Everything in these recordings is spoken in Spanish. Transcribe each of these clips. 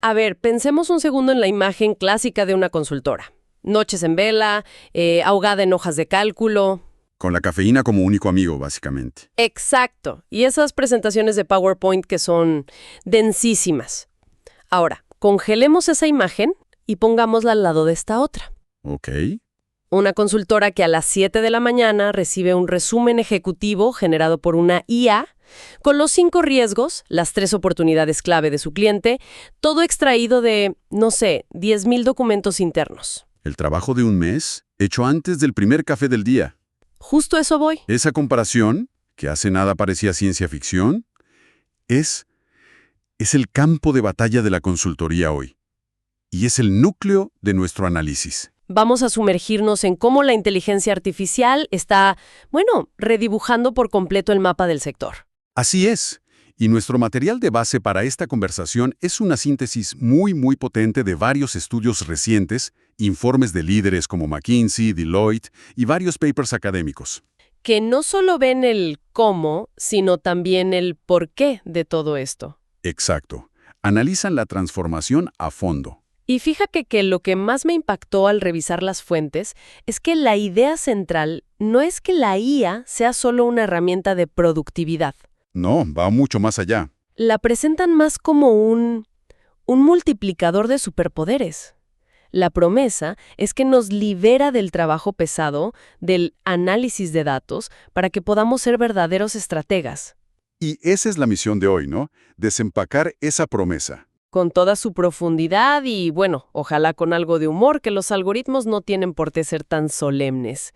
A ver, pensemos un segundo en la imagen clásica de una consultora. Noches en vela, ahogada en hojas de cálculo. Con la cafeína como único amigo, básicamente. Exacto. Y esas presentaciones de PowerPoint que son densísimas. Ahora, congelemos esa imagen y pongámosla al lado de esta otra. Ok. Una consultora que a las 7 de la mañana recibe un resumen ejecutivo generado por una IA con los 5 riesgos, las 3 oportunidades clave de su cliente, todo extraído de, no sé, 10,000 documentos internos. El trabajo de un mes, hecho antes del primer café del día. Justo a eso voy. Esa comparación, que hace nada parecía ciencia ficción, es el campo de batalla de la consultoría hoy. Y es el núcleo de nuestro análisis. Vamos a sumergirnos en cómo la inteligencia artificial está, redibujando por completo el mapa del sector. Así es. Y nuestro material de base para esta conversación es una síntesis muy potente de varios estudios recientes, informes de líderes como McKinsey, Deloitte y varios papers académicos. Que no solo ven el cómo, sino también el por qué de todo esto. Exacto. Analizan la transformación a fondo. Y fíjate que lo que más me impactó al revisar las fuentes es que la idea central no es que la IA sea solo una herramienta de productividad. No, va mucho más allá. La presentan más como un multiplicador de superpoderes. La promesa es que nos libera del trabajo pesado, del análisis de datos, para que podamos ser verdaderos estrategas. Y esa es la misión de hoy, ¿no? Desempacar esa promesa. Con toda su profundidad y, ojalá con algo de humor, que los algoritmos no tienen por qué ser tan solemnes.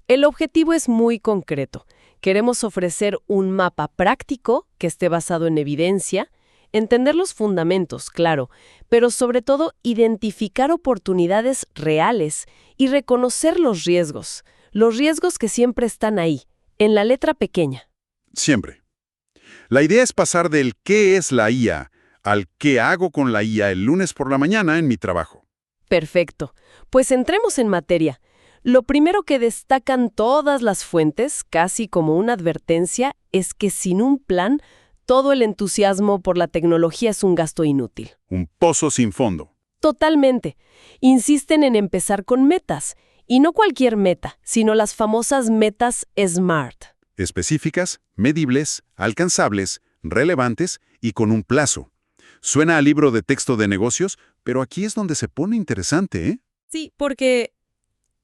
El objetivo es muy concreto. Queremos ofrecer un mapa práctico que esté basado en evidencia, entender los fundamentos, claro, pero sobre todo identificar oportunidades reales y reconocer los riesgos que siempre están ahí, en la letra pequeña. Siempre. La idea es pasar del qué es la IA al qué hago con la IA el lunes por la mañana en mi trabajo. Perfecto. Pues entremos en materia. Lo primero que destacan todas las fuentes, casi como una advertencia, es que sin un plan, todo el entusiasmo por la tecnología es un gasto inútil. Un pozo sin fondo. Totalmente. Insisten en empezar con metas, y no cualquier meta, sino las famosas metas SMART. Específicas, medibles, alcanzables, relevantes y con un plazo. Suena a libro de texto de negocios, pero aquí es donde se pone interesante, ¿eh? Sí, porque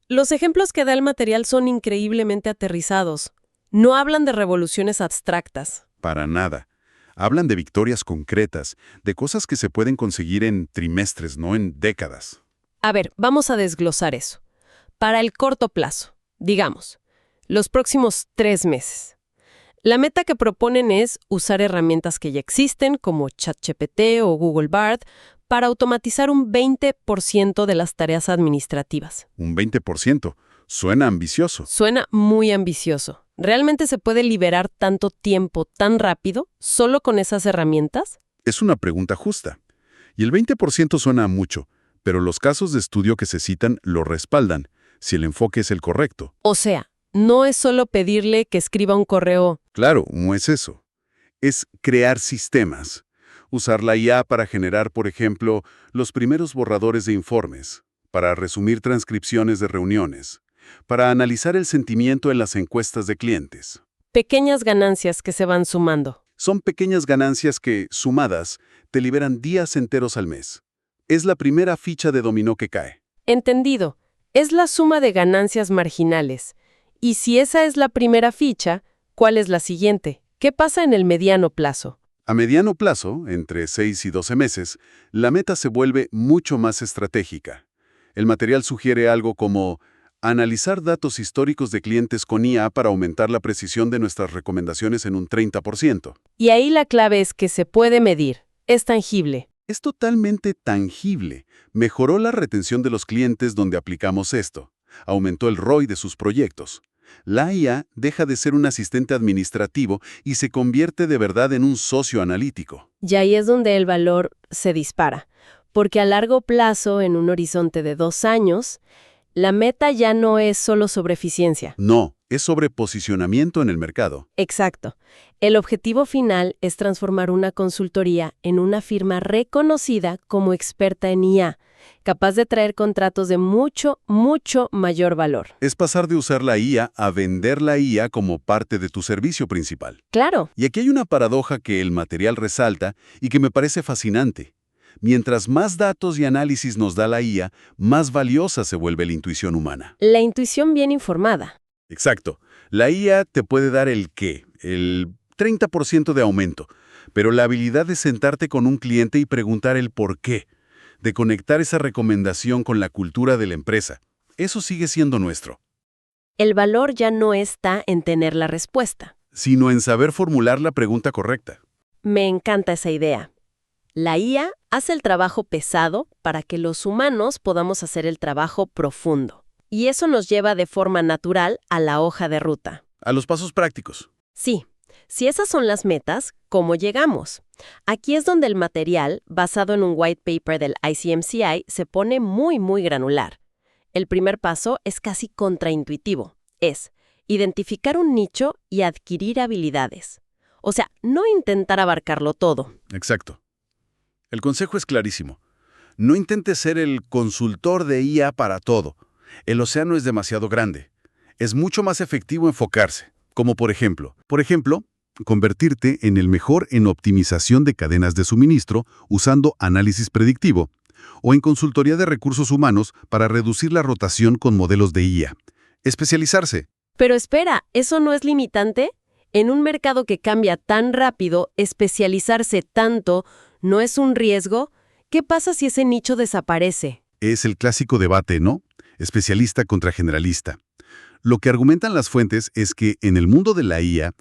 los ejemplos que da el material son increíblemente aterrizados. No hablan de revoluciones abstractas. Para nada. Hablan de victorias concretas, de cosas que se pueden conseguir en trimestres, no en décadas. A ver, vamos a desglosar eso. Para el corto plazo, digamos, los próximos 3 meses. La meta que proponen es usar herramientas que ya existen, como ChatGPT o Google Bard, para automatizar un 20% de las tareas administrativas. Un 20%. Suena ambicioso. Suena muy ambicioso. ¿Realmente se puede liberar tanto tiempo tan rápido solo con esas herramientas? Es una pregunta justa. Y el 20% suena a mucho, pero los casos de estudio que se citan lo respaldan, si el enfoque es el correcto. O sea, no es solo pedirle que escriba un correo. Claro, no es eso. Es crear sistemas. Usar la IA para generar, por ejemplo, los primeros borradores de informes, para resumir transcripciones de reuniones, para analizar el sentimiento en las encuestas de clientes. Pequeñas ganancias que se van sumando. Son pequeñas ganancias que, sumadas, te liberan días enteros al mes. Es la primera ficha de dominó que cae. Entendido. Es la suma de ganancias marginales. Y si esa es la primera ficha, ¿cuál es la siguiente? ¿Qué pasa en el mediano plazo? A mediano plazo, entre 6 y 12 meses, la meta se vuelve mucho más estratégica. El material sugiere algo como analizar datos históricos de clientes con IA para aumentar la precisión de nuestras recomendaciones en un 30%. Y ahí la clave es que se puede medir. Es tangible. Es totalmente tangible. Mejoró la retención de los clientes donde aplicamos esto. Aumentó el ROI de sus proyectos. La IA deja de ser un asistente administrativo y se convierte de verdad en un socio analítico. Y ahí es donde el valor se dispara. Porque a largo plazo, en un horizonte de 2 años, La meta ya no es solo sobre eficiencia. No, es sobre posicionamiento en el mercado. Exacto. El objetivo final es transformar una consultoría en una firma reconocida como experta en IA, capaz de traer contratos de mucho, mucho mayor valor. Es pasar de usar la IA a vender la IA como parte de tu servicio principal. Claro. Y aquí hay una paradoja que el material resalta y que me parece fascinante. Mientras más datos y análisis nos da la IA, más valiosa se vuelve la intuición humana. La intuición bien informada. Exacto. La IA te puede dar el qué, el 30% de aumento, pero la habilidad de sentarte con un cliente y preguntar el por qué, de conectar esa recomendación con la cultura de la empresa, eso sigue siendo nuestro, El valor ya no está en tener la respuesta. sino en saber formular la pregunta correcta. Me encanta esa idea. La IA hace el trabajo pesado para que los humanos podamos hacer el trabajo profundo. Y eso nos lleva de forma natural a la hoja de ruta. A los pasos prácticos. Sí, si esas son las metas, ¿cómo llegamos? Aquí es donde el material, basado en un white paper del ICMCI, se pone muy granular. El primer paso es casi contraintuitivo. Es identificar un nicho y adquirir habilidades. O sea, no intentar abarcarlo todo. Exacto. El consejo es clarísimo. No intentes ser el consultor de IA para todo. El océano es demasiado grande. Es mucho más efectivo enfocarse, como por ejemplo, convertirte en el mejor en optimización de cadenas de suministro usando análisis predictivo, o en consultoría de recursos humanos para reducir la rotación con modelos de IA. Especializarse. Pero espera, ¿eso no es limitante? En un mercado que cambia tan rápido, especializarse tanto, ¿no es un riesgo? ¿Qué pasa si ese nicho desaparece? Es el clásico debate, ¿no? Especialista contra generalista. Lo que argumentan las fuentes es que en el mundo de la IA,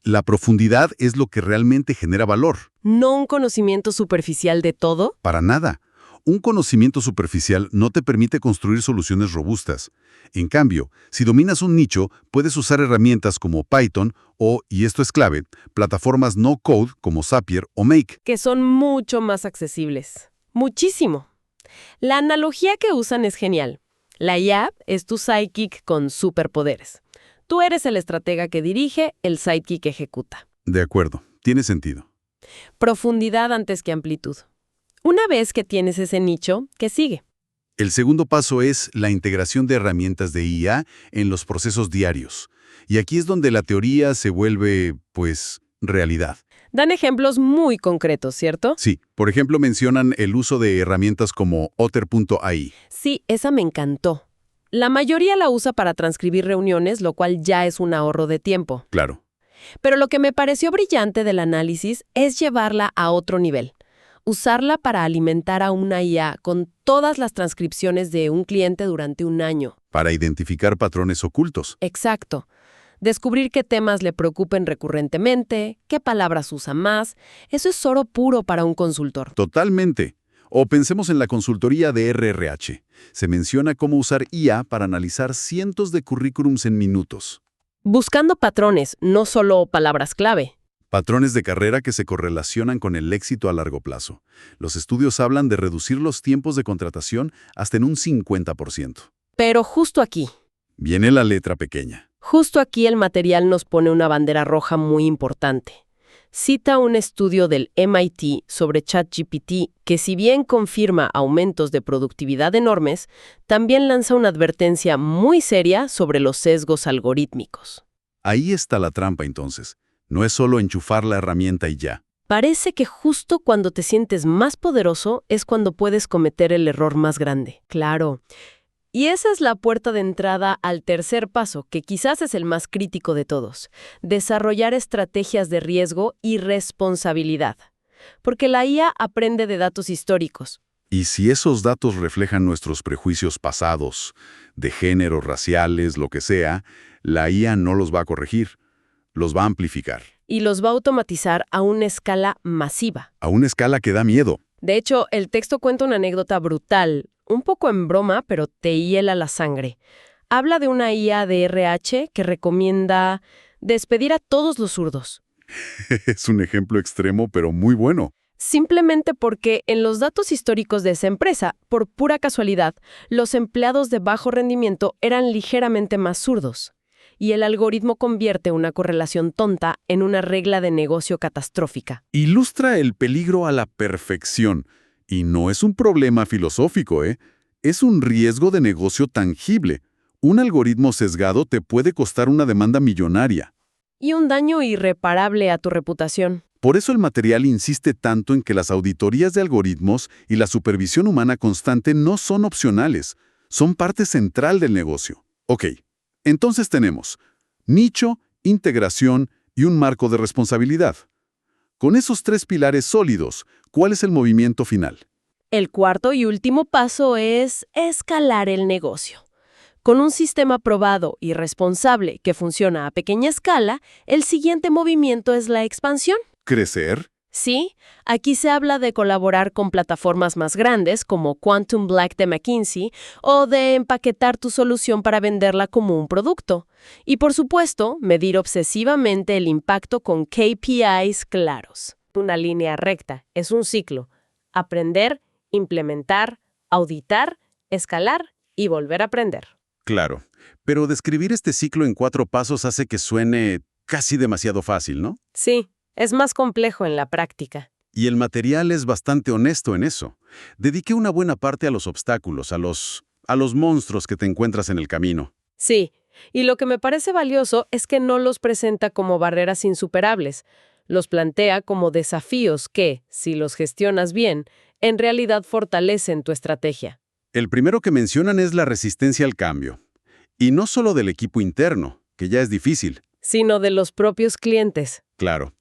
la profundidad es lo que realmente genera valor. ¿No un conocimiento superficial de todo? Para nada. Un conocimiento superficial no te permite construir soluciones robustas. En cambio, si dominas un nicho, puedes usar herramientas como Python o, y esto es clave, plataformas no-code como Zapier o Make. Que son mucho más accesibles. Muchísimo. La analogía que usan es genial. La IA es tu sidekick con superpoderes. Tú eres el estratega que dirige, el sidekick ejecuta. De acuerdo, tiene sentido. Profundidad antes que amplitud. Una vez que tienes ese nicho, ¿qué sigue? El segundo paso es la integración de herramientas de IA en los procesos diarios. Y aquí es donde la teoría se vuelve, realidad. Dan ejemplos muy concretos, ¿cierto? Sí, por ejemplo mencionan el uso de herramientas como Otter.ai. Sí, esa me encantó. La mayoría la usa para transcribir reuniones, lo cual ya es un ahorro de tiempo. Claro. Pero lo que me pareció brillante del análisis es llevarla a otro nivel. Usarla para alimentar a una IA con todas las transcripciones de un cliente durante un año. Para identificar patrones ocultos. Exacto. Descubrir qué temas le preocupen recurrentemente, qué palabras usa más. Eso es oro puro para un consultor. Totalmente. O pensemos en la consultoría de RRH. Se menciona cómo usar IA para analizar cientos de currículums en minutos. Buscando patrones, no solo palabras clave. Patrones de carrera que se correlacionan con el éxito a largo plazo. Los estudios hablan de reducir los tiempos de contratación hasta en un 50%. Pero justo aquí. Viene la letra pequeña. Justo aquí el material nos pone una bandera roja muy importante. Cita un estudio del MIT sobre ChatGPT que, si bien confirma aumentos de productividad enormes, también lanza una advertencia muy seria sobre los sesgos algorítmicos. Ahí está la trampa entonces. No es solo enchufar la herramienta y ya. Parece que justo cuando te sientes más poderoso es cuando puedes cometer el error más grande. Claro. Y esa es la puerta de entrada al tercer paso, que quizás es el más crítico de todos: desarrollar estrategias de riesgo y responsabilidad. Porque la IA aprende de datos históricos. Y si esos datos reflejan nuestros prejuicios pasados, de género, raciales, lo que sea, la IA no los va a corregir, los va a amplificar. Y los va a automatizar a una escala masiva. A una escala que da miedo. De hecho, el texto cuenta una anécdota brutal, un poco en broma, pero te hiela la sangre. Habla de una IA de RH que recomienda despedir a todos los zurdos. Es un ejemplo extremo, pero muy bueno. Simplemente porque en los datos históricos de esa empresa, por pura casualidad, los empleados de bajo rendimiento eran ligeramente más zurdos. Y el algoritmo convierte una correlación tonta en una regla de negocio catastrófica. Ilustra el peligro a la perfección. Y no es un problema filosófico, ¿eh? Es un riesgo de negocio tangible. Un algoritmo sesgado te puede costar una demanda millonaria. Y un daño irreparable a tu reputación. Por eso el material insiste tanto en que las auditorías de algoritmos y la supervisión humana constante no son opcionales, son parte central del negocio. Ok, entonces tenemos nicho, integración y un marco de responsabilidad. Con esos tres pilares sólidos, ¿cuál es el movimiento final? El cuarto y último paso es escalar el negocio. Con un sistema probado y responsable que funciona a pequeña escala, el siguiente movimiento es la expansión. ¿Crecer? Sí, aquí se habla de colaborar con plataformas más grandes como Quantum Black de McKinsey o de empaquetar tu solución para venderla como un producto. Y por supuesto, medir obsesivamente el impacto con KPIs claros. Una línea recta, es un ciclo. Aprender, implementar, auditar, escalar y volver a aprender. Claro, pero describir este ciclo en 4 pasos hace que suene casi demasiado fácil, ¿no? Sí, es más complejo en la práctica. Y el material es bastante honesto en eso. Dediqué una buena parte a los obstáculos, a los monstruos que te encuentras en el camino. Sí, y lo que me parece valioso es que no los presenta como barreras insuperables. Los plantea como desafíos que, si los gestionas bien, en realidad fortalecen tu estrategia. El primero que mencionan es la resistencia al cambio. Y no solo del equipo interno, que ya es difícil. Sino de los propios clientes. Claro.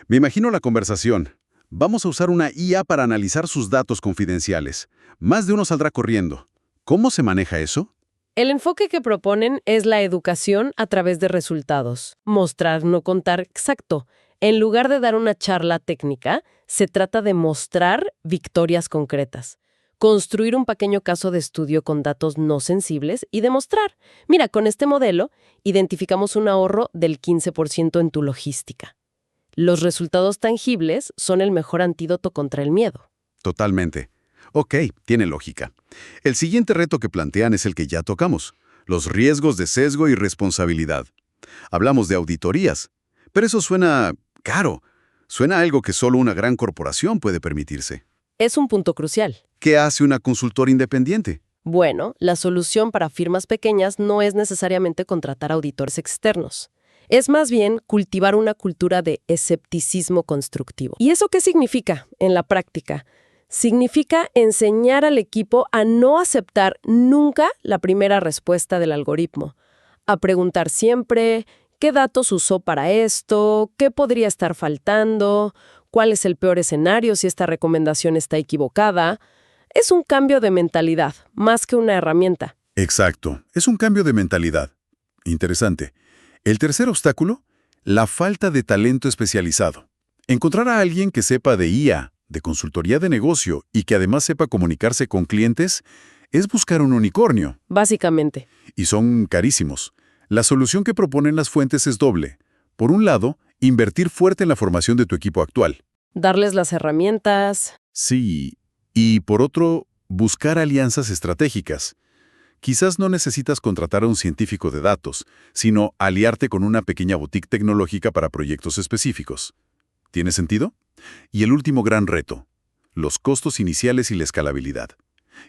Me imagino la conversación. Vamos a usar una IA para analizar sus datos confidenciales. Más de uno saldrá corriendo. ¿Cómo se maneja eso? El enfoque que proponen es la educación a través de resultados. Mostrar, no contar, exacto. En lugar de dar una charla técnica, se trata de mostrar victorias concretas. Construir un pequeño caso de estudio con datos no sensibles y demostrar. Mira, con este modelo, identificamos un ahorro del 15% en tu logística. Los resultados tangibles son el mejor antídoto contra el miedo. Totalmente. Ok, tiene lógica. El siguiente reto que plantean es el que ya tocamos, los riesgos de sesgo y responsabilidad. Hablamos de auditorías, pero eso suena caro. Suena a algo que solo una gran corporación puede permitirse. Es un punto crucial. ¿Qué hace una consultora independiente? Bueno, la solución para firmas pequeñas no es necesariamente contratar auditores externos. Es más bien cultivar una cultura de escepticismo constructivo. ¿Y eso qué significa en la práctica? Significa enseñar al equipo a no aceptar nunca la primera respuesta del algoritmo, a preguntar siempre qué datos usó para esto, qué podría estar faltando, cuál es el peor escenario si esta recomendación está equivocada. Es un cambio de mentalidad, más que una herramienta. Exacto, es un cambio de mentalidad. Interesante. El tercer obstáculo, la falta de talento especializado. Encontrar a alguien que sepa de IA, de consultoría de negocio y que además sepa comunicarse con clientes es buscar un unicornio. Básicamente. Y son carísimos. La solución que proponen las fuentes es doble. Por un lado, invertir fuerte en la formación de tu equipo actual. Darles las herramientas. Sí. Y por otro, buscar alianzas estratégicas. Quizás no necesitas contratar a un científico de datos, sino aliarte con una pequeña boutique tecnológica para proyectos específicos. ¿Tiene sentido? Y el último gran reto, los costos iniciales y la escalabilidad.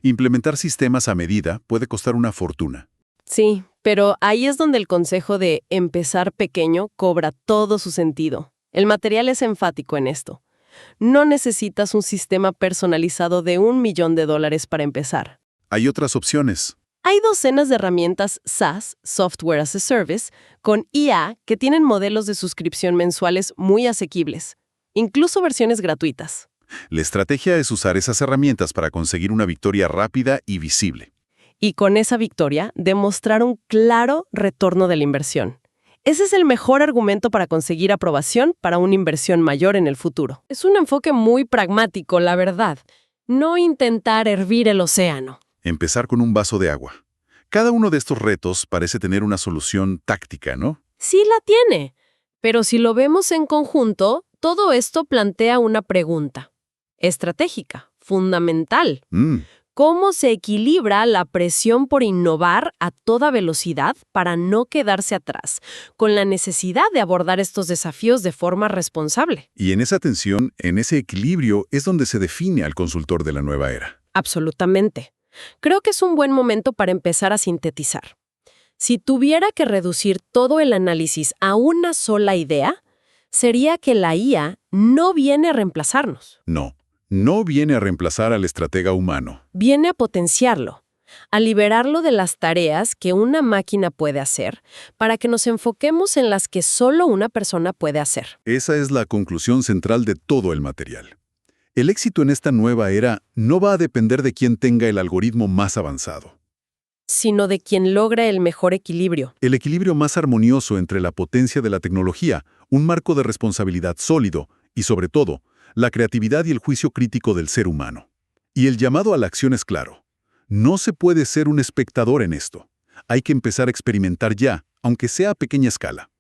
Implementar sistemas a medida puede costar una fortuna. Sí, pero ahí es donde el consejo de empezar pequeño cobra todo su sentido. El material es enfático en esto. No necesitas un sistema personalizado de $1 millón para empezar. Hay otras opciones. Hay docenas de herramientas SaaS, Software as a Service, con IA que tienen modelos de suscripción mensuales muy asequibles, incluso versiones gratuitas. La estrategia es usar esas herramientas para conseguir una victoria rápida y visible. Y con esa victoria, demostrar un claro retorno de la inversión. Ese es el mejor argumento para conseguir aprobación para una inversión mayor en el futuro. Es un enfoque muy pragmático, la verdad. No intentar hervir el océano. Empezar con un vaso de agua. Cada uno de estos retos parece tener una solución táctica, ¿no? Sí la tiene, pero si lo vemos en conjunto, todo esto plantea una pregunta. estratégica, fundamental. Mm, ¿Cómo se equilibra la presión por innovar a toda velocidad para no quedarse atrás, con la necesidad de abordar estos desafíos de forma responsable? Y en esa tensión, en ese equilibrio, es donde se define al consultor de la nueva era. Absolutamente. Creo que es un buen momento para empezar a sintetizar. Si tuviera que reducir todo el análisis a una sola idea, sería que la IA no viene a reemplazarnos. No viene a reemplazar al estratega humano. Viene a potenciarlo, a liberarlo de las tareas que una máquina puede hacer para que nos enfoquemos en las que solo una persona puede hacer. Esa es la conclusión central de todo el material. El éxito en esta nueva era no va a depender de quién tenga el algoritmo más avanzado. Sino de quien logra el mejor equilibrio. El equilibrio más armonioso entre la potencia de la tecnología, un marco de responsabilidad sólido y, sobre todo, la creatividad y el juicio crítico del ser humano. Y el llamado a la acción es claro. No se puede ser un espectador en esto. Hay que empezar a experimentar ya, aunque sea a pequeña escala.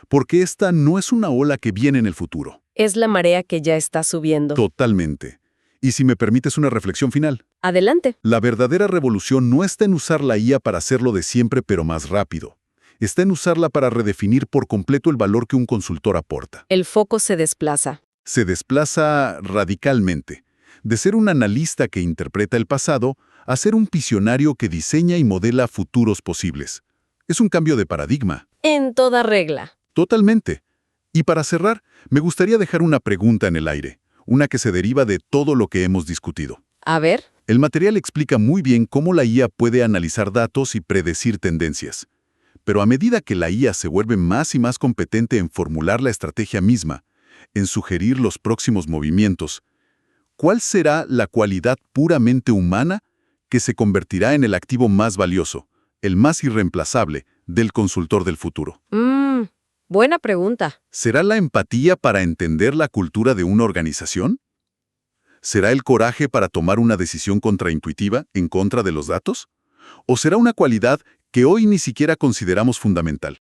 Porque esta no es una ola que viene en el futuro. Es la marea que ya está subiendo. Totalmente. Y si me permites una reflexión final. Adelante. La verdadera revolución no está en usar la IA para hacerlo de siempre pero más rápido. Está en usarla para redefinir por completo el valor que un consultor aporta. El foco se desplaza. Se desplaza radicalmente, de ser un analista que interpreta el pasado a ser un visionario que diseña y modela futuros posibles. Es un cambio de paradigma. En toda regla. Totalmente. Y para cerrar, me gustaría dejar una pregunta en el aire, una que se deriva de todo lo que hemos discutido. A ver. El material explica muy bien cómo la IA puede analizar datos y predecir tendencias. Pero a medida que la IA se vuelve más y más competente en formular la estrategia misma, en sugerir los próximos movimientos, ¿cuál será la cualidad puramente humana que se convertirá en el activo más valioso, el más irreemplazable, del consultor del futuro? Buena pregunta. ¿Será la empatía para entender la cultura de una organización? ¿Será el coraje para tomar una decisión contraintuitiva en contra de los datos? ¿O será una cualidad que hoy ni siquiera consideramos fundamental?